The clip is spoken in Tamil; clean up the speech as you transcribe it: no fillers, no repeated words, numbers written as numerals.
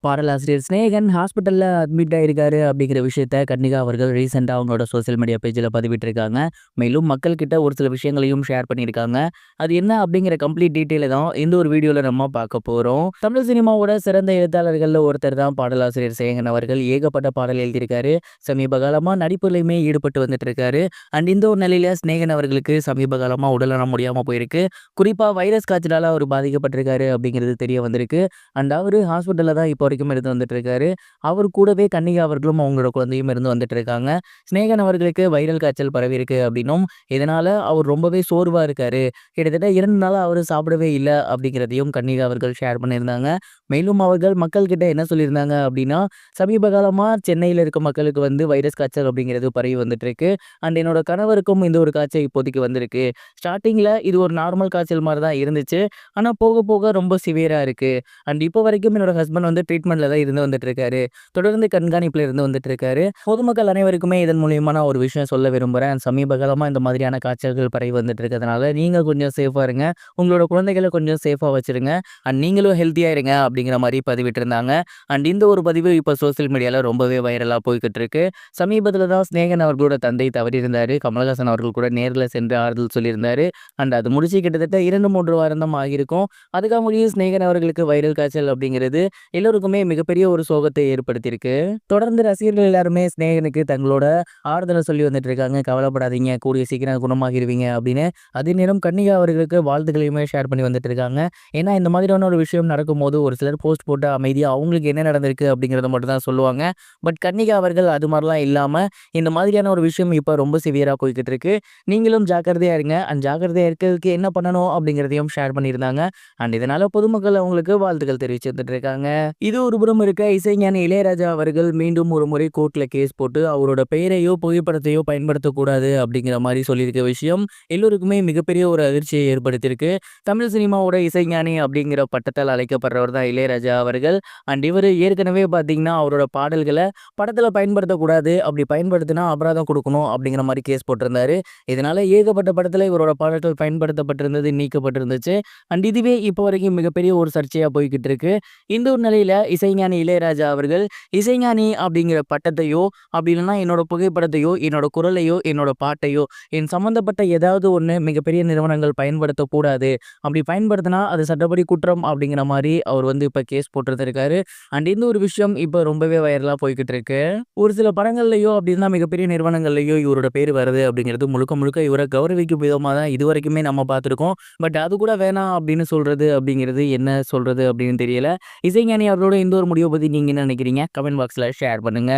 பாடலாசிரியர் சிநேகன் ஹாஸ்பிட்டல்ல அட்மிட் ஆயிருக்காரு அப்படிங்கிற விஷயத்த கன்னிகா அவர்கள் ரீசெண்டா அவங்களோட சோசியல் மீடியா பேஜ்ல பதிவிட்டிருக்காங்க. மேலும் மக்கள் கிட்ட ஒரு சில விஷயங்களையும் ஷேர் பண்ணியிருக்காங்க. அது என்ன அப்படிங்கிற கம்ப்ளீட் டீட்டெயில தான் இந்த ஒரு வீடியோல நம்ம பார்க்க போறோம். தமிழ் சினிமாவோட சிறந்த எழுத்தாளர்கள்ல ஒருத்தர் தான் பாடலாசிரியர் சிநேகன் அவர்கள். ஏகப்பட்ட பாடல் எழுதியிருக்காரு. சமீப காலமா நடிப்புலயுமே ஈடுபட்டு வந்துட்டு இருக்காரு. அண்ட் இந்த ஒரு நிலையில சிநேகன் அவர்களுக்கு சமீப காலமா உடல்நலம் முடியாம போயிருக்கு. குறிப்பா வைரஸ் காய்ச்சலால அவர் பாதிக்கப்பட்டிருக்காரு அப்படிங்கிறது தெரிய வந்திருக்கு. அண்ட் அவரு ஹாஸ்பிட்டல்ல தான் இப்போ வரைக்கும் இருந்து வந்துட்டு இருக்காரு. அவர் கூடவே கன்னிகா அவர்களும் அவங்களோட குழந்தையும் இருந்து வந்துட்டு இருக்காங்க. சிநேகன் அவர்களுக்கு வைரல் காய்ச்சல் பரவியிருக்கு அப்படின்னும், இதனால அவர் ரொம்பவே சோர்வா இருக்காரு. கிட்டத்தட்ட 2 நாளா அவரு சாப்பிடவே இல்ல அப்படிங்கிறதையும் கன்னிகா அவர்கள் ஷேர் பண்ணியிருந்தாங்க. மேலும் அவர்கள் மக்கள் கிட்ட என்ன சொல்லியிருந்தாங்க அப்படின்னா, சமீப காலமா சென்னையில இருக்க மக்களுக்கு வந்து வைரஸ் காய்ச்சல் அப்படிங்கிறது பரவி வந்துட்டு இருக்கு. அண்ட் என்னோட கணவருக்கும் இந்த ஒரு காய்ச்சல் இப்போதைக்கு வந்திருக்கு. ஸ்டார்ட்டிங்ல இது ஒரு நார்மல் காய்ச்சல் மாரி தான் இருந்துச்சு. ஆனா போக போக ரொம்ப சிவியரா இருக்கு. அண்ட் இப்போ வரைக்கும் என்னோட ஹஸ்பண்ட் வந்து ட்ரீட்மெண்ட்ல தான் இருந்து வந்துட்டு இருக்காரு. தொடர்ந்து கண்காணிப்புல இருந்து வந்துட்டு இருக்காரு. பொதுமக்கள் அனைவருக்குமே இதன் மூலியமா நான் ஒரு விஷயம் சொல்ல விரும்புறேன். சமீப காலமா இந்த மாதிரியான காய்ச்சல்கள் பரவி வந்துட்டு இருக்கிறதுனால நீங்க கொஞ்சம் சேஃபா இருங்க. உங்களோட குழந்தைகள கொஞ்சம் சேஃபா வச்சிருங்க. அண்ட் நீங்களும் ஹெல்த்தியா இருங்க அப்படிங்கிற மாரி பதிவிட்டிருந்தாங்க. அண்ட் இந்த ஒரு பதிவு இப்போ சோசியல் மீடியால ரொம்பவே வைரலா போய்க்கிட்டு இருக்கு. சமீபத்தில தான் சிநேகன் அவர்களோட தந்தை தவறியிருந்தாரு. கமலஹாசன் அவர்கள் கூட நேர்ல சென்று ஆறுதல் சொல்லியிருந்தாரு. அண்ட் அது முடிச்சு கிட்டத்தட்ட 2, 3 வாரம் தான் ஆகியிருக்கும். அதுக்காக முடியும் சிநேகன் அவர்களுக்கு வைரல் காய்ச்சல் அப்படிங்கிறது எல்லோருக்குமே மிகப்பெரிய ஒரு சோகத்தை ஏற்படுத்தியிருக்கு. தொடர்ந்து ரசிகர்கள் எல்லாருமே சிநேகனுக்கு தங்களோட ஆறுதலை சொல்லி வந்துட்டு இருக்காங்க. கவலைப்படாதீங்க, கூடிய சீக்கிரம் குணமாகிருவீங்க அப்படின்னு. அதே நேரம் கன்னிகா அவர்களுக்கு வாழ்த்துக்களையுமே ஷேர் பண்ணி வந்துட்டு இருக்காங்க. ஏன்னா இந்த மாதிரியான ஒரு விஷயம் நடக்கும்போது ஒரு சிலர் போஸ்ட் போட்டு அமைதியா அவங்களுக்கு என்ன நடந்திருக்கு அப்படிங்கிறத மட்டும் தான் சொல்லுவாங்க. பட் கன்னிகா அவர்கள் அது மாதிரிலாம் இல்லாம இந்த மாதிரியான ஒரு விஷயம் இப்போ ரொம்ப சிவியரா போய்கிட்டு இருக்கு. நீங்களும் ஜாக்கிரதையா இருங்க. அண்ட் ஜாக்கிரதையா இருக்கிறதுக்கு என்ன பண்ணணும் அப்படிங்கிறதையும் ஷேர் பண்ணியிருந்தாங்க. அண்ட் இதனால பொதுமக்கள் அவங்களுக்கு வாழ்த்துக்கள் தெரிவிச்சு வந்துட்டு இருக்காங்க. இது ஒரு புறம் இருக்க, இசைஞானி இளையராஜா அவர்கள் மீண்டும் ஒரு முறை கோர்ட்ல கேஸ் போட்டு அவரோட பெயரையோ புகைப்படத்தையோ பயன்படுத்தக்கூடாது அப்படிங்கிற மாதிரி சொல்லியிருக்க விஷயம் எல்லோருக்குமே மிகப்பெரிய ஒரு அதிர்ச்சியை ஏற்படுத்தியிருக்கு. தமிழ் சினிமாவோட இசைஞானி அப்படிங்கிற பட்டத்தால் அழைக்கப்படுறவர் தான் இளையராஜா அவர்கள். அண்ட் இவர் ஏற்கனவே பார்த்தீங்கன்னா அவரோட பாடல்களை படத்தில் பயன்படுத்தக்கூடாது, அப்படி பயன்படுத்தினா அபராதம் கொடுக்கணும் அப்படிங்கிற மாதிரி கேஸ் போட்டிருந்தாரு. இதனால ஏகப்பட்ட படத்தில் இவரோட பாடல்கள் பயன்படுத்தப்பட்டிருந்தது நீக்கப்பட்டிருந்துச்சு. அண்ட் இதுவே இப்போ வரைக்கும் மிகப்பெரிய ஒரு சர்ச்சையா போய்கிட்டு இருக்கு. இந்த ஒரு நிலையில இசைஞானி இளையராஜா அவர்கள் இசைஞானி அப்படிங்கிற பட்டத்தையோ, அப்படி இல்லைன்னா என்னோட புகைப்படத்தையோ, என்னோட குரலையோ, என்னோட பாட்டையோ, என் சம்பந்தப்பட்ட ஏதாவது ஒண்ணு மிகப்பெரிய நிறுவனங்கள் பயன்படுத்தக்கூடாது. அப்படி பயன்படுத்தினா அது சட்டப்படி குற்றம் அப்படிங்கிற மாதிரி அவர் வந்து இப்ப கேஸ் போட்டிருந்திருக்காரு. அண்ட் இந்த ஒரு விஷயம் இப்ப ரொம்பவே வைரலா போய்கிட்டு இருக்கு. ஒரு சில படங்கள்லயோ அப்படின்னா மிகப்பெரிய நிறுவனங்கள்லயோ இவரோட பேர் வருது அப்படிங்கிறது முழுக்க முழுக்க இவரை கௌரவிக்கும் விதமா தான் இதுவரைக்குமே நம்ம பார்த்துருக்கோம். பட் அது கூட வேணாம் அப்படின்னு சொல்றது அப்படிங்கிறது என்ன சொல்றது அப்படின்னு தெரியல. இசைஞானி அவர்களோட இந்த ஒரு முடிவை பத்தி நீங்க என்ன நினைக்கிறீங்க? கமெண்ட் பாக்ஸ்ல ஷேர் பண்ணுங்க.